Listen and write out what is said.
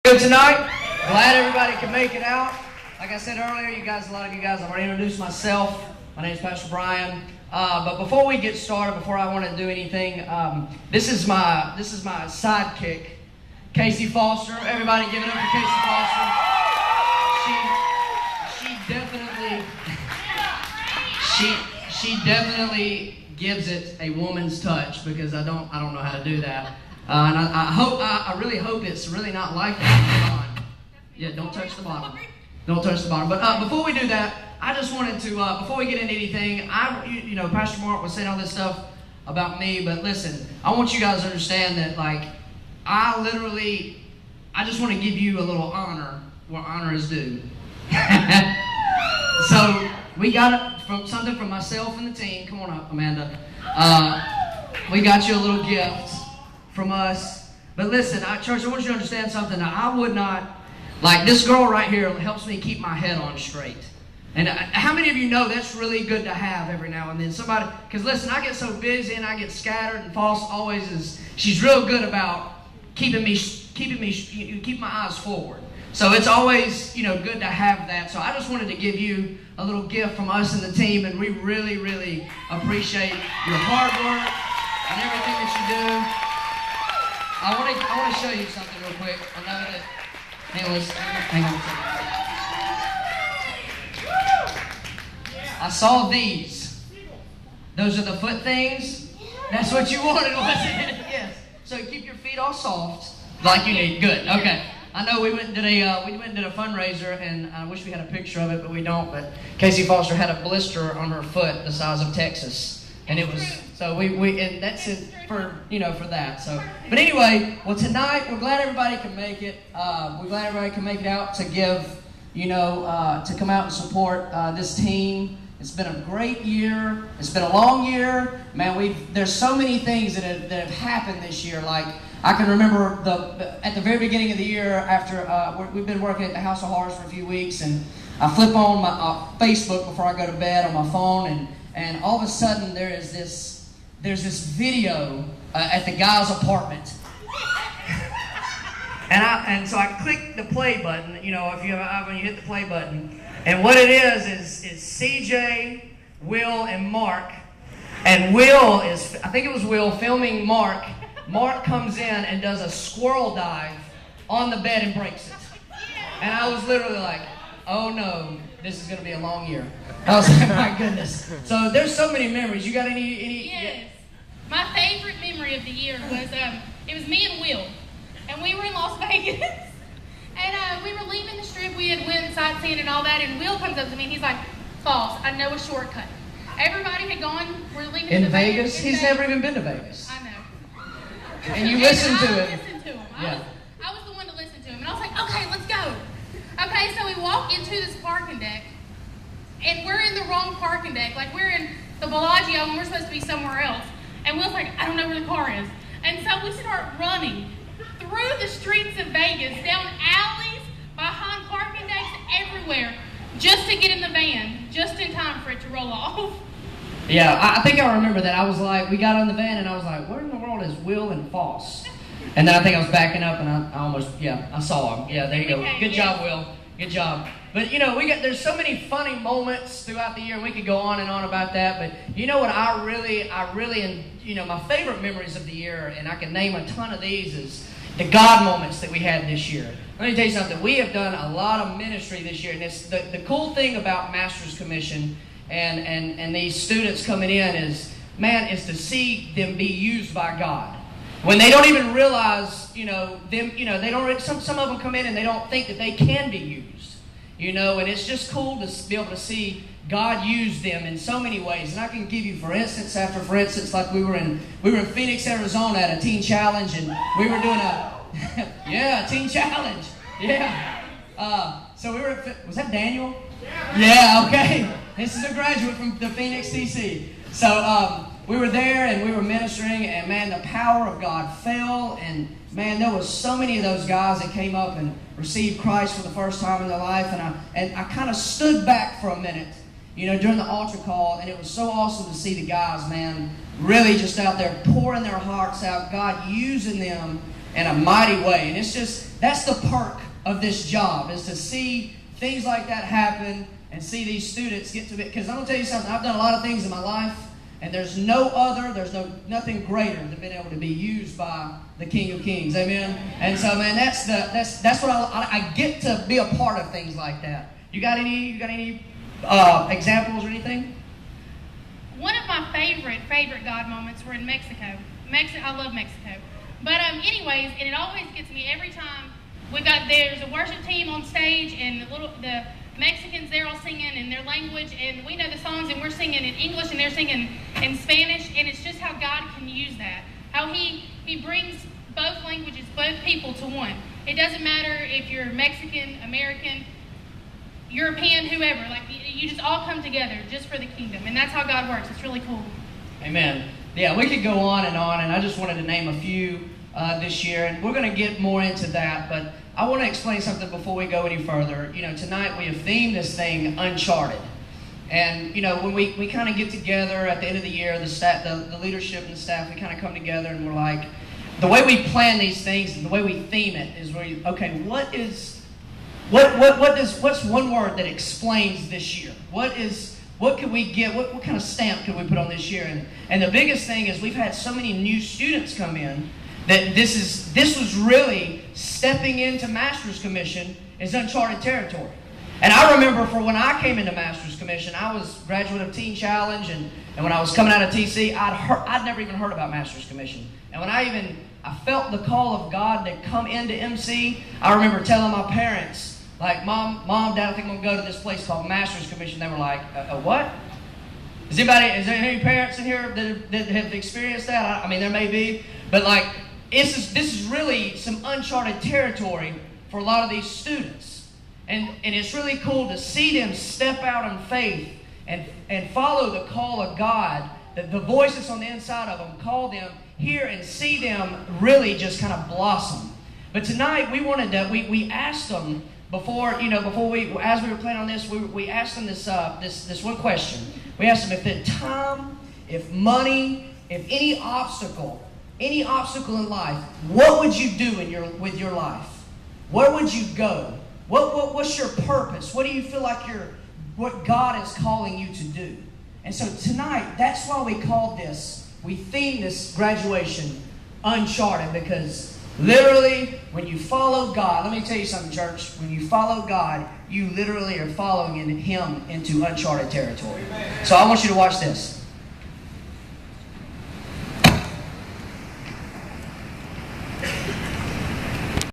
Good tonight. Glad everybody can make it out. Like I said earlier, a lot of you guys, I've already introduced myself. My name is Pastor Brian. But before we get started, before I want to do anything, this is my sidekick, Casey Foster. Everybody give it up for Casey Foster. She definitely gives it a woman's touch, because I don't know how to do that. And I really hope it's really not like that. Yeah, don't touch the bottom. Don't touch the bottom. But before we do that, I just wanted to, before we get into anything, Pastor Mark was saying all this stuff about me, but listen, I want you guys to understand that, I just want to give you a little honor where honor is due. So, we got something from myself and the team. Come on up, Amanda. We got you a little gift from us. But listen, church, I want you to understand something. I would not, this girl right here helps me keep my head on straight. And how many of you know that's really good to have every now and then? Somebody, because listen, I get so busy and I get scattered, and Foss she's real good about keeping my eyes forward. So it's always, good to have that. So I just wanted to give you a little gift from us and the team, and we really, really appreciate your hard work and everything that you do. I want to show you something real quick. I know that. Hang on a second. I saw these. Those are the foot things. That's what you wanted, wasn't it? Yes. So keep your feet all soft, like you need. Good. Okay. I know we went and did a fundraiser, and I wish we had a picture of it, but we don't. But Casey Foster had a blister on her foot the size of Texas, and it was so and that's it for that. So, but anyway, well, tonight we're glad everybody can make it. We're glad everybody can make it out to give, to come out and support this team. It's been a great year. It's been a long year, man. There's so many things that have happened this year. I can remember at the very beginning of the year, after we've been working at the House of Horrors for a few weeks, and I flip on my Facebook before I go to bed on my phone, and all of a sudden there's this video at the guy's apartment, and so I click the play button. When you hit the play button, and what it is CJ, Will, and Mark, and Will I think it was Will filming Mark. Mark comes in and does a squirrel dive on the bed and breaks it. And I was literally like, oh no, this is going to be a long year. I was like, my goodness. So there's so many memories. You got any? Yes. My favorite memory of the year was, it was me and Will. And we were in Las Vegas. And we were leaving the strip. We had went sightseeing and all that. And Will comes up to me and he's like, Foss, I know a shortcut. Everybody had gone. We're leaving in Vegas? He's never even been to Vegas. I know. And you listened to him. I listened to him. I was the one to listen to him. And I was like, okay, let's go. Okay, so we walk into this parking deck, and we're in the wrong parking deck. We're in the Bellagio, and we're supposed to be somewhere else. And Will's like, I don't know where the car is. And so we start running through the streets of Vegas, down alleys, behind parking decks, everywhere, just to get in the van, just in time for it to roll off. Yeah, I think I remember that. I was like, we got on the van, and I was like, where in the world is Will and Foss? And then I think I was backing up, and I almost, I saw him. Yeah, there you go. Good job, Will. Good job. But, there's so many funny moments throughout the year, and we could go on and on about that. But you know what I really, my favorite memories of the year, and I can name a ton of these, is the God moments that we had this year. Let me tell you something. We have done a lot of ministry this year, and it's the cool thing about Master's Commission and these students coming in is to see them be used by God. When they don't even realize, they don't, some of them come in and they don't think that they can be used, and it's just cool to be able to see God use them in so many ways. And I can give you, for instance, like we were in Phoenix, Arizona at a teen challenge, and we were doing a teen challenge. Yeah. So we were, was that Daniel? Yeah, okay. This is a graduate from the Phoenix, TC. So we were there and we were ministering, and man, the power of God fell, and man, there was so many of those guys that came up and received Christ for the first time in their life, and I kind of stood back for a minute, during the altar call, and it was so awesome to see the guys, man, really just out there pouring their hearts out, God using them in a mighty way. And it's just, that's the perk of this job, is to see things like that happen and see these students get to be, because I'm going to tell you something, I've done a lot of things in my life, and there's nothing greater than being able to be used by the King of Kings. Amen? And so, man, that's what I get to be a part of things like that. You got any examples or anything? One of my favorite God moments were in Mexico. I love Mexico. But anyways, and it always gets me every time there's a worship team on stage, and the Mexicans, they're all singing in their language, and we know the songs, and we're singing in English, and they're singing in Spanish, and it's just how God can use that. How He brings both languages, both people to one. It doesn't matter if you're Mexican, American, European, whoever. Like, you just all come together just for the kingdom, and that's how God works. It's really cool. Amen. Yeah, we could go on, and I just wanted to name a few this year, and we're going to get more into that, but I want to explain something before we go any further. You know, tonight we have themed this thing Uncharted. And, you know, when we kind of get together at the end of the year, the leadership and the staff, we kind of come together and we're like, the way we plan these things and the way we theme it is what's one word that explains this year? What could we get? What kind of stamp could we put on this year? And the biggest thing is we've had so many new students come in that this was really stepping into Master's Commission is uncharted territory. And I remember for when I came into Master's Commission, I was graduate of Teen Challenge, and when I was coming out of TC, I'd never even heard about Master's Commission. And when I felt the call of God to come into MC, I remember telling my parents, like, Mom, Dad, I think I'm going to go to this place called Master's Commission. They were like, what? Is there any parents in here that have experienced that? I mean, there may be, but like, this is really some uncharted territory for a lot of these students. And it's really cool to see them step out in faith and follow the call of God, that the voices on the inside of them call them here, and see them really just kind of blossom. But tonight we asked them as we were planning on this, we asked them this one question. We asked them if the time, if money, if any obstacle in life, what would you do with your life? Where would you go? What's your purpose? What do you feel like what God is calling you to do? And so tonight, that's why we themed this graduation Uncharted, because literally, when you follow God, let me tell you something, church. When you follow God, you literally are following Him into uncharted territory. So I want you to watch this.